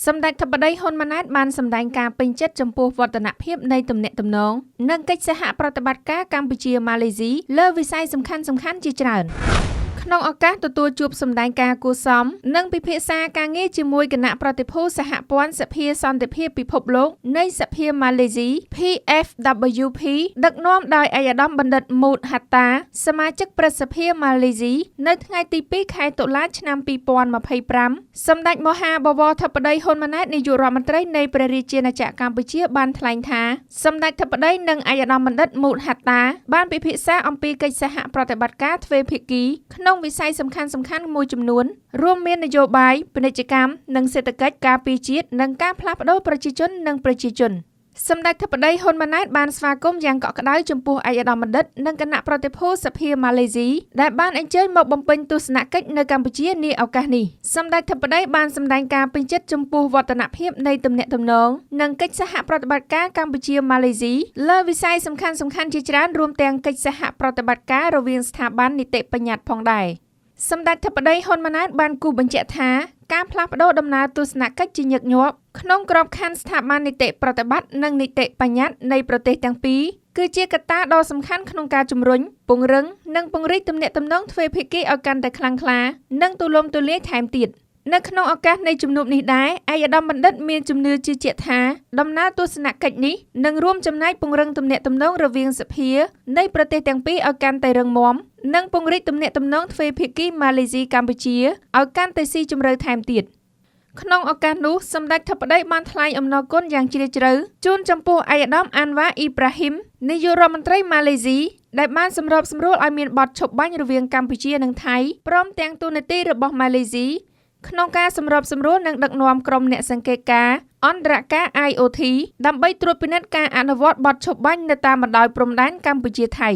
សម្ដេចធិបតីហ៊ុនម៉ាណែតបានសម្ដែងការពេញចិត្តចំពោះវឌ្ឍនភាពនៃទំនាក់ទំនងនិងកិច្ចសហប្រតិបត្តិការកម្ពុជាម៉ាឡេស៊ីលើវិស័យសំខាន់ៗជាច្រើនក្នុងឱកាសទទួលជួបសម្ដែងការគួរសមនិងពិភាក្សាការងារជាមួយគណៈប្រតិភូសហព័ន្ធសភាសន្តិភាពពិភពលោកនៃសភាម៉ាឡេស៊ី PFWP ដឹកនាំដោយឯកឧត្តមបណ្ឌិតមូតហាតាសមាជិកព្រឹទ្ធសភាម៉ាឡេស៊ីនៅថ្ងៃទី2ខែតុលាឆ្នាំ2025សម្ដេចមហាបវរធិបតីហ៊ុនម៉ាណែតនាយករដ្ឋមន្ត្រីនៃព្រះរាជាណាចក្រកម្ពុជាបានថ្លែងថាសម្ដេចធិបតីនិងឯកឧត្តមបណ្ឌិតមូតហាតាបានពិភាក្សាអំពីកិច្ចសហប្រតិបត្តិការទ្វេភាគីក្នុងវិស័យសំខាន់ៗមួយចំនួនរួមមាននយោបាយពាណិជ្ជកម្មនិងសេដ្ឋកិច្ចការពារជាតិនិងការផ្លាស់ប្តូរប្រជាជននិងប្រជាជនសម្ដេចធិបតីហ៊ុនម៉ាណែតបានស្វាគមន៍យ៉ាងកក់ក្ដៅចំពោះឯកឧត្តមបណ្ឌិតនិងគណៈប្រតិភូសភាម៉ាឡេស៊ីដែលបានអញ្ជើញមកបំពេញទស្សនកិច្ចនៅកម្ពុជានាឱកាសនេះសម្ដេចធិបតីបានសម្ដែងការពេញចិត្តចំពោះវឌ្ឍនភាពនៃទំនាក់ទំនងនិងកិច្ចសហប្រតិបត្តិការកម្ពុជាម៉ាឡេស៊ីលើវិស័យសំខាន់ៗជាច្រើនរួមទាំងកិច្ចសហប្រតិបត្តិការរវាងស្ថាប័ននីតិបញ្ញត្តិផងដែរសម្ដេចធិបតីហ៊ុនម៉ាណែតបានគូបញ្ជាក់ថាការផ្លាស់ប្តូរដំណើរទស្សនកិច្ចជាញឹកញាប់ក្នុងក្របខ័ណ្ឌស្ថាប័ននីតិប្រតិបត្តិនិងនីតិបញ្ញត្តិនៃប្រទេសទាំងពីរគឺជាកត្តាដ៏សំខាន់ក្នុងការជំរុញពង្រឹងនិងពង្រីកទំនាក់ទំនងទ្វេភាគីឲ្យកាន់តែខ្លាំងក្លានិងទូលំទូលាយថែមទៀតនៅក្នុងឱកាសនៃជំនួបនេះដែរឯកឧត្តមបណ្ឌិតមានជំនឿជឿជាក់ថាដំណើរទស្សនកិច្ចនេះនឹងរួមចំណែកពង្រឹងទំនាក់ទំនងរវាងសភានៃប្រទេសទាំងពីរឲ្យកាន់តែរឹងមាំនិងពង្រីកទំនាក់ទំនងទ្វេភាគីម៉ាឡេស៊ីកម្ពុជាឲ្យកាន់តែស៊ីជម្រៅថែមទៀតក្នុងឱកាសនោះសម្ដេចធិបតីបានថ្លែងអំណរគុណយ៉ាងជ្រាលជ្រៅជូនចំពោះឯកឧត្តមអានវ៉ាអ៊ីប្រាហ៊ីមនាយករដ្ឋមន្ត្រីម៉ាឡេស៊ីដែលបានសម្របសម្រួលឲ្យមានបទឈប់បាញ់រវាងកម្ពុជានិងថៃព្រមទាំងទូនាទីរបស់ម៉ាឡេស៊ីក្នុងការសម្របសម្រួលនិងដឹកនាំក្រុមអ្នកសង្កេតការណ៍អន្តរការ IOT ដើម្បីត្រួតពិនិត្យការអនុវត្តបទឈប់បាញ់នៅតាមបណ្ដោយព្រំដែនកម្ពុជា-ថៃ